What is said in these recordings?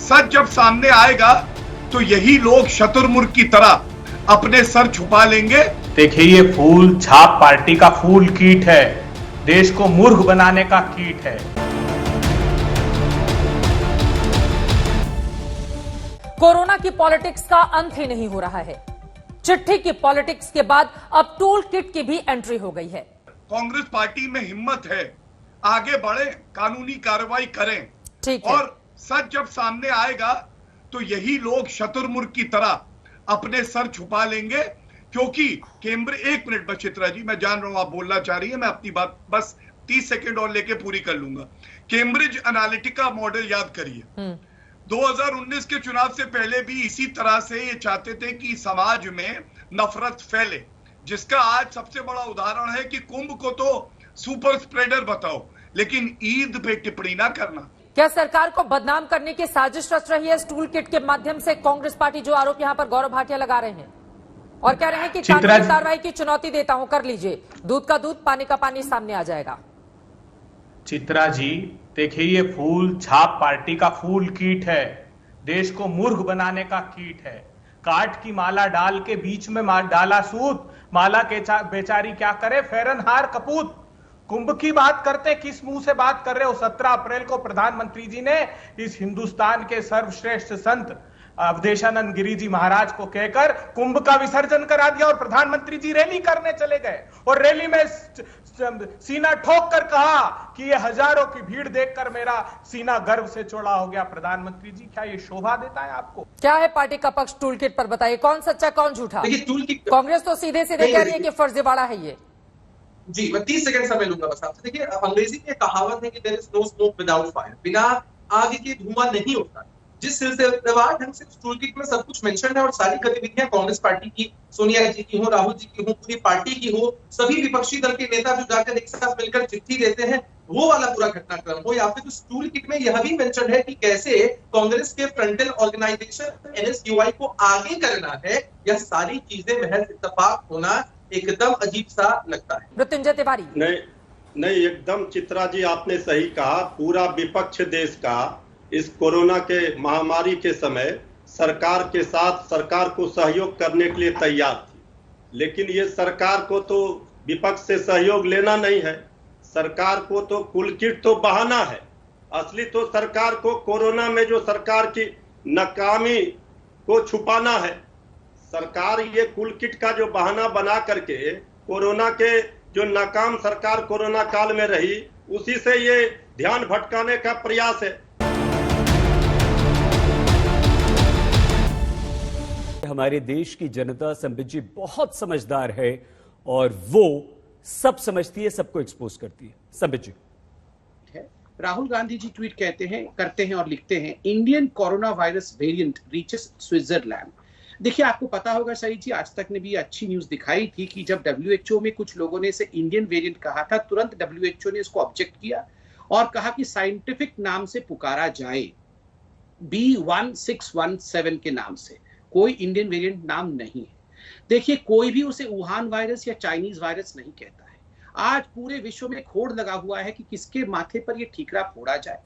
सच जब सामने आएगा तो यही लोग शतुरमुर्ग की तरह अपने सर छुपा लेंगे। देखिए, ये फूल छाप पार्टी का फूल कीट है, देश को मूर्ख बनाने का कीट है। कोरोना की पॉलिटिक्स का अंत ही नहीं हो रहा है। चिट्ठी की पॉलिटिक्स के बाद अब टूल किट की भी एंट्री हो गई है। कांग्रेस पार्टी में हिम्मत है, आगे बढ़े, कानूनी कार्रवाई करें। ठीक है। और सच जब सामने आएगा तो यही लोग शतुरमुर्ग की तरह अपने सर छुपा लेंगे, क्योंकि कैम्ब्रिज, 1 मिनट बस चित्रा जी, मैं जान रहा हूं आप बोलना चाह रही है, मैं अपनी बात बस 30 सेकंड और लेके पूरी कर लूंगा। कैम्ब्रिज एनालिटिका मॉडल याद करिए, 2019 के चुनाव से पहले भी इसी तरह से ये चाहते थे कि समाज में नफरत फैले, जिसका आज सबसे बड़ा उदाहरण है कि कुंभ को तो सुपर स्प्रेडर बताओ, लेकिन ईद पे टिप्पणी ना करना। क्या सरकार को बदनाम करने की साजिश रच रही है इस टूल किट के माध्यम से कांग्रेस पार्टी, जो आरोप यहां पर गौरव भाटिया लगा रहे हैं और कह रहे हैं कि कानूनी कार्रवाई की चुनौती देता हूं, कर लीजिए, दूध का दूध पानी का पानी सामने आ जाएगा। चित्रा जी, देखिए, ये फूल छाप पार्टी का फूल कीट है, देश को मूर्ख बनाने का कीट है। काट की माला डाल के बीच में डाला सूत, माला के बेचारी क्या करे, फेरनहार कपूत। कुंभ की बात करते, किस मुंह से बात कर रहे हो? 17 अप्रैल को प्रधानमंत्री जी ने इस हिंदुस्तान के सर्वश्रेष्ठ संत अवधेशानंद गिरी जी महाराज को कहकर कुंभ का विसर्जन करा दिया और प्रधानमंत्री जी रैली करने चले गए और रैली में सीना ठोक कर कहा कि ये हजारों की भीड़ देखकर मेरा सीना गर्व से चौड़ा हो गया। प्रधानमंत्री जी, क्या ये शोभा देता है आपको? क्या है पार्टी का पक्ष टूल किट पर, बताइए, कौन सच्चा कौन झूठा? कांग्रेस तो सीधे सीधे कह रही है कि फर्जीवाड़ा है ये। जी, मैं 30 सेकंड समय लूंगा बस आपसे। देखिए, अंग्रेजी में कहावत है कि there is no smoke without fire, बिना आग के धुआं नहीं होता। जिस सिलसिलेवार ढंग से टूल किट में सब कुछ मेंशन है और सारी गतिविधियां कांग्रेस पार्टी की, सोनिया जी की हो, राहुल जी की हो, पूरी पार्टी की हो, सभी विपक्षी दल के नेता जो जाकर एक साथ मिलकर चिट्ठी देते हैं, वो वाला पूरा घटनाक्रम हो, या फिर उस टूल किट में यह भी मेंशन है कि कैसे कांग्रेस के फ्रंटल ऑर्गेनाइजेशन एनएसयूआई को आगे करना है। यह सारी चीजें महज इत्तेफाक होना एकदम अजीब सा लगता है। मृत्युंजय तिवारी। नहीं, एकदम चित्रा जी आपने सही कहा। पूरा विपक्ष देश का इस कोरोना के महामारी के समय सरकार के साथ, सरकार को सहयोग करने के लिए तैयार थी, लेकिन ये सरकार को तो विपक्ष से सहयोग लेना नहीं है। सरकार को तो टूल किट तो बहाना है, असली तो सरकार को कोरोना में जो सरकार की नाकामी को छुपाना है। सरकार ये टूल किट का जो बहाना बना करके कोरोना के जो नाकाम सरकार कोरोना काल में रही, उसी से ये ध्यान भटकाने का प्रयास है। हमारे देश की जनता संबित जी बहुत समझदार है और वो सब समझती है, सबको एक्सपोज करती है। संबित जी, राहुल गांधी जी ट्वीट करते हैं और लिखते हैं, Indian corona virus variant reaches Switzerland. देखिए, आपको पता होगा सही जी, आज तक ने भी अच्छी न्यूज दिखाई थी कि जब WHO में कुछ लोगों ने इसे इंडियन वेरिएंट कहा था, तुरंत WHO ने इसको ऑब्जेक्ट किया और कहा कि साइंटिफिक नाम से पुकारा जाए, B1617 के नाम से, कोई इंडियन वेरिएंट नाम नहीं है। देखिए, कोई भी उसे वुहान वायरस या चाइनीज वायरस नहीं कहता है। आज पूरे विश्व में होड़ लगा हुआ है कि किसके माथे पर यह ठीकरा फोड़ा जाए,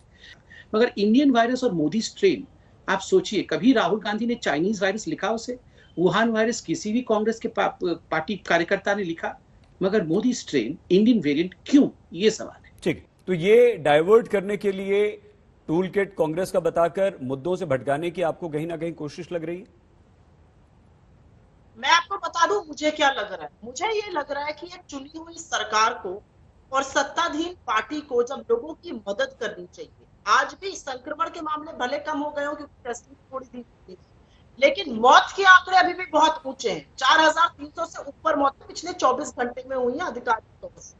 मगर इंडियन वायरस और मोदी स्ट्रेन, आप सोचिए, कभी राहुल गांधी ने चाइनीज वायरस लिखा उसे? वुहान वायरस किसी भी कांग्रेस के पार्टी कार्यकर्ता ने लिखा? मगर मोदी स्ट्रेन, इंडियन वेरिएंट क्यों, ये सवाल है। ठीक, तो ये डाइवर्ट करने के लिए टूल किट कांग्रेस का बताकर मुद्दों से भटकाने की आपको कहीं ना कहीं कोशिश लग रही है? मैं आपको बता दूं मुझे क्या लग रहा है। मुझे ये लग रहा है कि एक चुनी हुई सरकार को और सत्ताधीन पार्टी को जब लोगों की मदद करनी चाहिए, आज भी संक्रमण के मामले भले कम हो गए हो क्योंकि टेस्टिंग थोड़ी दी, लेकिन मौत के आंकड़े अभी भी बहुत ऊंचे हैं। 4300 से ऊपर मौतें पिछले 24 घंटे में हुई हैं आधिकारिक तौर से,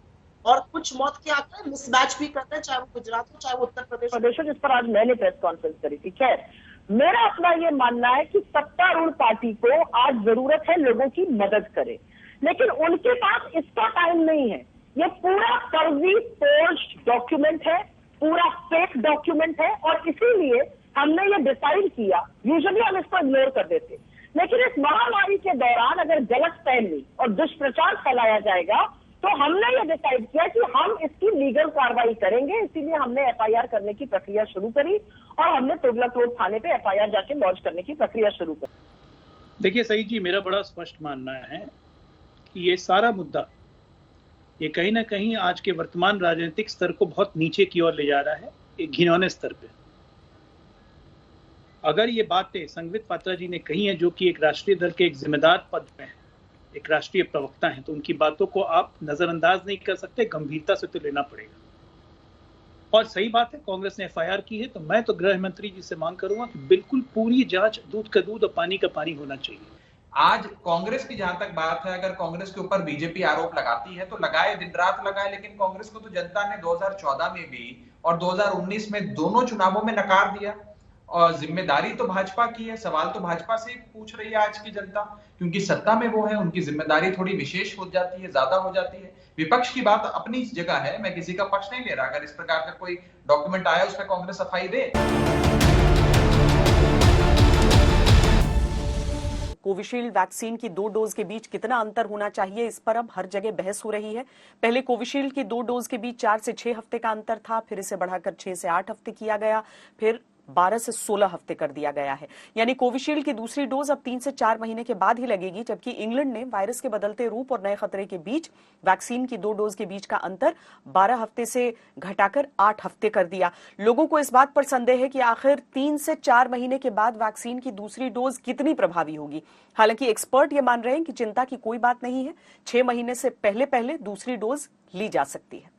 और कुछ मौत के आंकड़े मिसमैच भी करते हैं, चाहे वो गुजरात हो चाहे वो उत्तर प्रदेश हो, जिस पर आज मैंने प्रेस कॉन्फ्रेंस करी थी। खैर, मेरा अपना ये मानना है कि सत्तारूढ़ पार्टी को आज जरूरत है लोगों की मदद करे, लेकिन उनके पास इसका टाइम नहीं है। ये पूरा फर्जी फोर्ज्ड डॉक्यूमेंट है, पूरा फेक डॉक्यूमेंट है, और इसीलिए हमने ये डिसाइड किया। यूजुअली हम इसको इग्नोर कर देते, लेकिन इस महामारी के दौरान अगर गलतफहमी और दुष्प्रचार फैलाया जाएगा तो हमने ये डिसाइड किया कि हम इसकी लीगल कार्रवाई करेंगे, इसीलिए हमने एफआईआर करने की प्रक्रिया शुरू करी और हमने तुगलक रोड थाने पे एफआईआर जाके लॉन्च करने की प्रक्रिया शुरू करी। देखिए सईद जी, मेरा बड़ा स्पष्ट मानना है कि ये सारा मुद्दा ये कहीं ना कहीं आज के वर्तमान राजनीतिक स्तर को बहुत नीचे की ओर ले जा रहा है, एक घिनौने स्तर पे। अगर ये बातें संघवित पात्रा जी ने कही हैं, जो कि एक राष्ट्रीय दल के एक जिम्मेदार पद में है, एक राष्ट्रीय प्रवक्ता हैं, तो उनकी बातों को आप नजरअंदाज नहीं कर सकते, गंभीरता से तो लेना पड़ेगा। और सही बात है, कांग्रेस ने एफआईआर की है, तो मैं तो गृह मंत्री जी से मांग करूंगा कि बिल्कुल पूरी जांच, दूध का दूध और पानी का पानी होना चाहिए। आज कांग्रेस की जहां तक बात है, अगर कांग्रेस के ऊपर बीजेपी आरोप लगाती है तो लगाए, दिन रात लगाए, लेकिन कांग्रेस को तो जनता ने 2014 में भी और 2019 में दोनों चुनावों में नकार दिया। और जिम्मेदारी तो भाजपा की है, सवाल तो भाजपा से पूछ रही है आज की जनता, क्योंकि सत्ता में वो है, उनकी जिम्मेदारी थोड़ी विशेष हो जाती है, ज्यादा हो जाती है। विपक्ष की बात अपनी जगह है, मैं किसी का पक्ष नहीं ले रहा। अगर इस प्रकार का कोई डॉक्यूमेंट आया, उस पर कांग्रेस सफाई दे। कोविशील्ड वैक्सीन की 2 डोज के बीच कितना अंतर होना चाहिए, इस पर अब हर जगह बहस हो रही है। पहले कोविशील्ड की 2 डोज के बीच 4 से 6 हफ्ते का अंतर था, फिर इसे बढ़ाकर 6 से 8 हफ्ते किया गया, फिर 12 से 16 हफ्ते कर दिया गया है। यानी कोविशील्ड की दूसरी डोज अब 3 से 4 महीने के बाद ही लगेगी, जबकि इंग्लैंड ने वायरस के बदलते रूप और नए खतरे के बीच वैक्सीन की 2 डोज के बीच का अंतर 12 हफ्ते से घटाकर 8 हफ्ते कर दिया। लोगों को इस बात पर संदेह है कि आखिर 3 से 4 महीने के बाद वैक्सीन की दूसरी डोज कितनी प्रभावी होगी। हालांकि एक्सपर्ट ये मान रहे हैं कि चिंता की कोई बात नहीं है, 6 महीने से पहले दूसरी डोज ली जा सकती है।